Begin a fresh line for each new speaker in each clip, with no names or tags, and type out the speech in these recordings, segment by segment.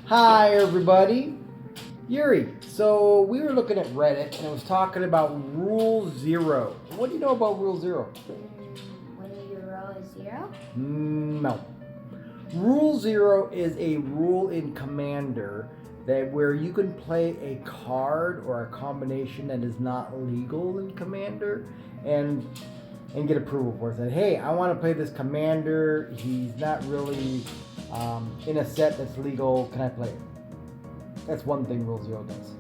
Hi, everybody. Uri. So we were looking at Reddit and it was talking about Rule Zero. What do you know about Rule Zero?
When your row is 0?
No. Rule Zero is a rule in Commander that where you can play a card or a combination that is not legal in Commander and get approval for it. Say, hey, I want to play this Commander. He's not really in a set that's legal. Can I play it? That's one thing Rule Zero does.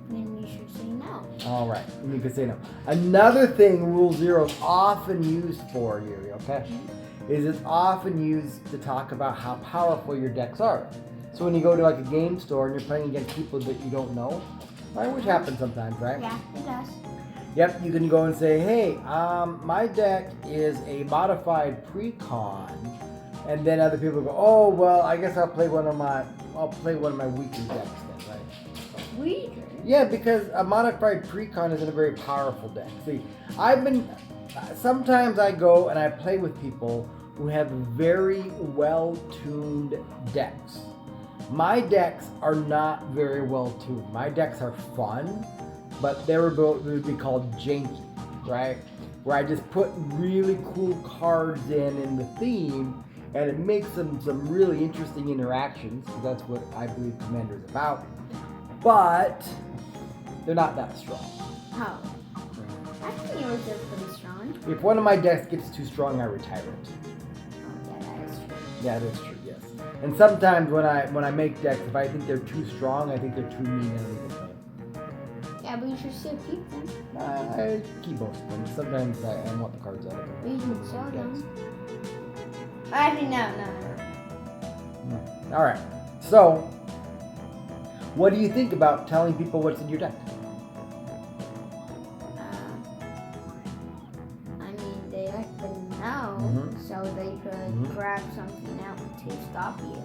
Then you should say no.
All right, you can say no. Another thing Rule Zero is often used for, Yuri, okay, is it's often used to talk about how powerful your decks are. So when you go to like a game store and you're playing against people that you don't know, right, which happens sometimes, right?
Yeah, it does.
Yep, you can go and say, hey, my deck is a modified pre-con, and then other people go, oh, well, I guess I'll play one of my weaker decks then, right?
Weaker?
Yeah, because a modified pre-con isn't a very powerful deck. See, sometimes I go and I play with people who have very well-tuned decks. My decks are not very well-tuned. My decks are fun, but they would be called janky, right? Where I just put really cool cards in the theme, and it makes some really interesting interactions, because that's what I believe Commander is about. But they're not that strong.
How? I think yours are pretty strong.
If one of my decks gets too strong, I retire it.
Oh, yeah, that is true.
Yeah, that's true, yes. And sometimes when I make decks, if I think they're too strong, I think they're too mean and I leave them.
Yeah, but you should still keep them.
I keep most of them. Sometimes I want the cards out of them.
But you can sell them. Actually, no.
All right. So, what do you think about telling people what's in your deck?
I mean, they like to know, so they could grab something out to stop you.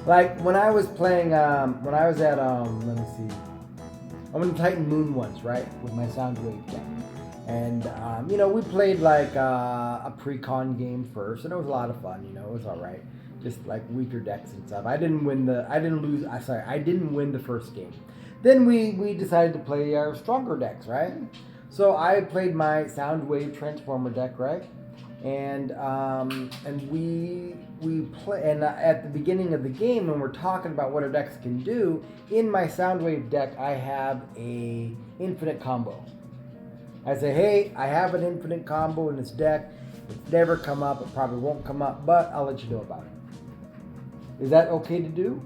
Like when I was playing, when I was at, let me see, I went to Titan Moon once, right, with my Soundwave deck. And, we played like a pre-con game first, and it was a lot of fun, it was all right. Just like weaker decks and stuff. I didn't win the first game. Then we decided to play our stronger decks, right? So I played my Soundwave Transformer deck, right? And we play, and at the beginning of the game, when we're talking about what our decks can do, in my Soundwave deck, I have a infinite combo. I say, hey, I have an infinite combo in this deck. It's never come up. It probably won't come up, but I'll let you know about it. Is that okay to do?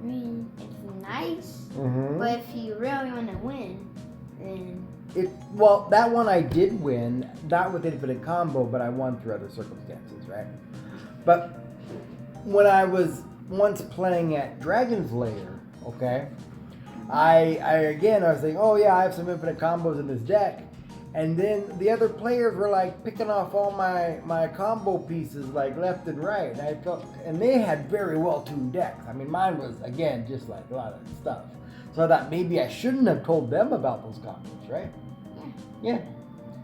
I mean, it's nice, but if you really want to win, then...
Well, that one I did win, not with infinite combo, but I won through other circumstances, right? But when I was once playing at Dragon's Lair, okay, I was thinking, oh yeah, I have some infinite combos in this deck. And then the other players were like picking off all my combo pieces like left and right. And they had very well-tuned decks. I mean, mine was, again, just like a lot of stuff. So I thought maybe I shouldn't have told them about those combos, right? Yeah.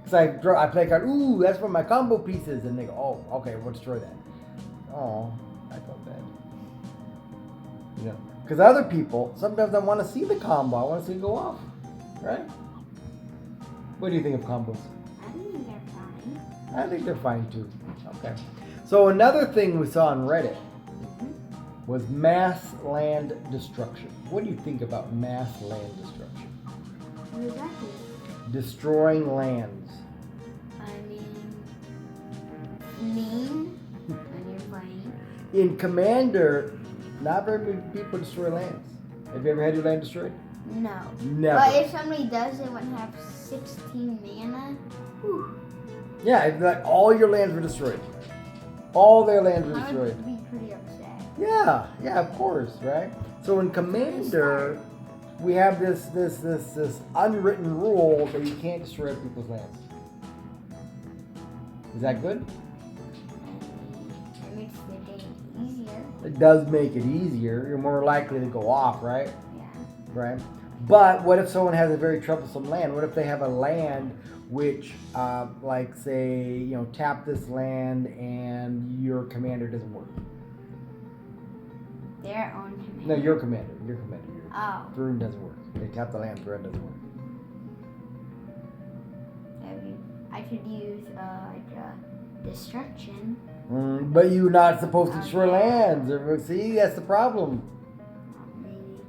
Because I play a card, ooh, that's for my combo pieces. And they go, oh, okay, we'll destroy that. Oh, I felt bad. Because other people, sometimes I want to see the combo. I want to see it go off, right? What do you think of combos?
I think they're fine.
I think they're fine too. Okay. So another thing we saw on Reddit was mass land destruction. What do you think about mass land destruction?
What does that mean?
Destroying lands.
I mean when you're playing.
In Commander, not very many people destroy lands. Have you ever had your land destroyed?
No.
Never.
But if somebody does it when they have 16 mana, whew.
Yeah, it's like all your lands were destroyed. All their lands were
I
destroyed.
would be pretty upset.
Yeah, of course, right? So in Commander, we have this unwritten rule that you can't destroy other people's lands. Is that good?
It makes the game easier.
It does make it easier. You're more likely to go off, right?
Yeah.
Right? But what if someone has a very troublesome land? What if they have a land which, like say, tap this land and your commander doesn't work?
their own commander.
No, your commander. Your commander.
Oh.
Rune doesn't work. They tap the land. Rune doesn't work.
I could use destruction.
But you're not supposed to destroy lands. See, that's the problem.
Maybe.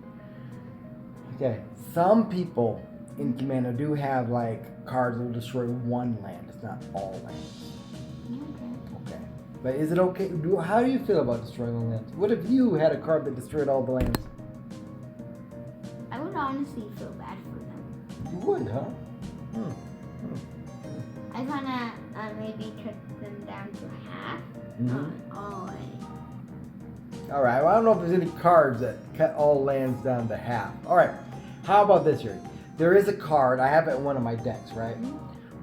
Okay, some people in Commander do have like cards that will destroy one land. It's not all lands. Okay. But is it okay? How do you feel about destroying all lands? What if you had a card that destroyed all the lands?
I would honestly feel bad for them.
You would, huh?
I wanna maybe cut them down to half.
All right. Well, I don't know if there's any cards that cut all lands down to half. All right. How about this here? There is a card. I have it in one of my decks, right?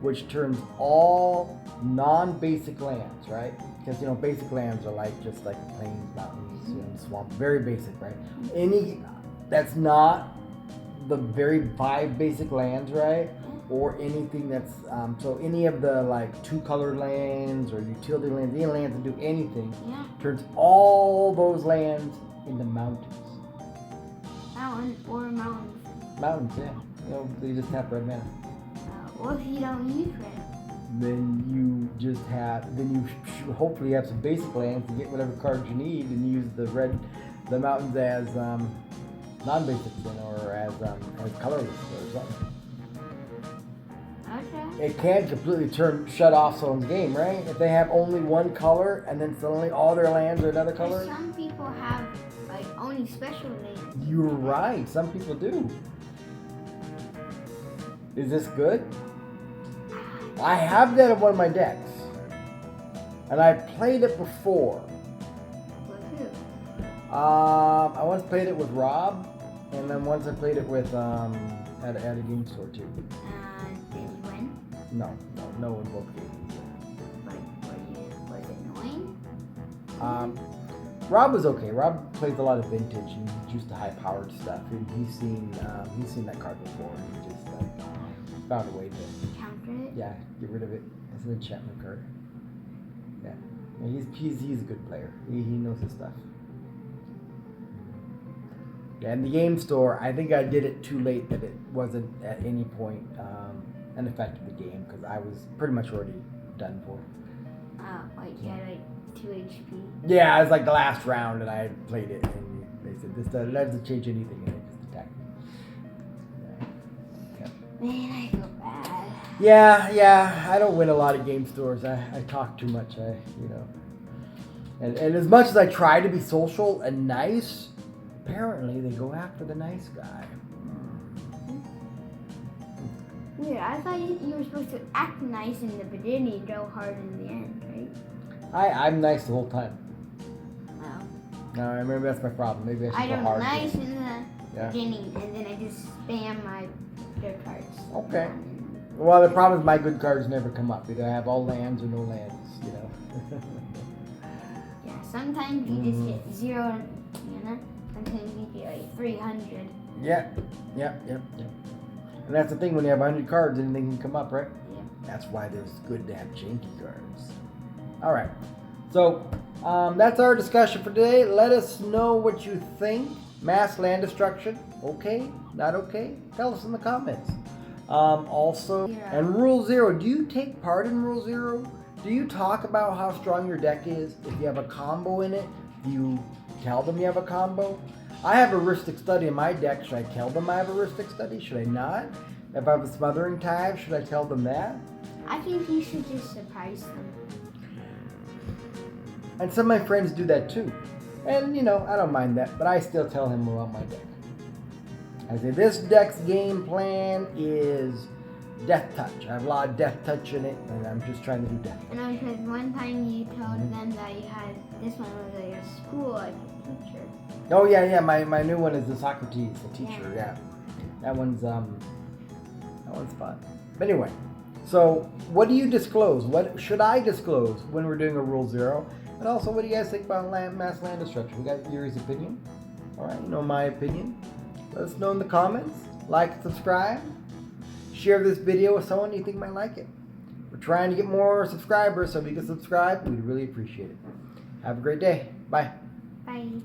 Which turns all non-basic lands, right? Because basic lands are like just like plains, mountains, swamp, very basic, right? Any that's not the very 5 basic lands, right? Or anything that's so any of the like 2-color lands or utility lands, any lands that do anything, turns all those lands into mountains.
Mountains.
Mountains, yeah. They just have red mana.
What if you don't use red?
Then you hopefully have some basic lands to get whatever cards you need, and use the mountains as non-basics or as colorless or something.
Okay.
It can completely shut off someone's game, right? If they have only one color and then suddenly all their lands are another color.
Some people have like only special lands.
You're right. Some people do. Is this good? I have that in one of my decks, and I played it before.
With who?
I once played it with Rob, and then once I played it with at a game store too.
Did you win?
No in both games.
Was it annoying?
Rob was okay. Rob plays a lot of vintage and he's used to high-powered stuff, and he's seen that card before, and he just found a way to
counter it.
Yeah, get rid of it. It's an enchantment card. Yeah, he's a good player. He knows his stuff. Yeah, in the game store, I think I did it too late that it wasn't at any point an effect of the game, because I was pretty much already done for.
You had like 2 HP.
Yeah, it was like the last round, and I played it, and they said this doesn't change anything, and it just attacked me.
Man, I feel bad.
Yeah, I don't win a lot of game stores. I talk too much. And as much as I try to be social and nice, apparently they go after the nice guy.
Weird. I thought you were supposed to act nice in the beginning and go hard in the end, right?
I'm nice the whole time.
Oh.
No, maybe that's my problem. Maybe I should go hard.
I'm nice in the beginning, and then I just spam my good cards.
Okay. Well, the problem is my good cards never come up. Either I have all lands or no lands,
Yeah, sometimes you just get 0, Sometimes you get like 300.
Yeah. And that's the thing, when you have 100 cards, anything can come up, right?
Yeah.
That's why it's good to have janky cards. All right. So, that's our discussion for today. Let us know what you think. Mass land destruction, okay? Not okay? Tell us in the comments. Also, and Rule 0, do you take part in Rule 0? Do you talk about how strong your deck is? If you have a combo in it, do you tell them you have a combo? I have a heuristic study in my deck. Should I tell them I have a heuristic study? Should I not? If I have a smothering tithe, should I tell them that?
I think you should just surprise them.
And some of my friends do that too. And I don't mind that, but I still tell him about my deck. I say, this deck's game plan is death touch. I have a lot of death touch in it, and I'm just trying to do death touch.
I know, because one time you told them that you had, this one was like a school, like a teacher.
Oh, yeah, my new one is the Socrates, the teacher, yeah. That one's fun. But anyway, so what do you disclose? What should I disclose when we're doing a Rule 0? And also, what do you guys think about mass land destruction? We got Yuri's opinion. All right, my opinion. Let us know in the comments. Like, subscribe. Share this video with someone you think might like it. We're trying to get more subscribers, so if you can subscribe, we'd really appreciate it. Have a great day. Bye.
Bye.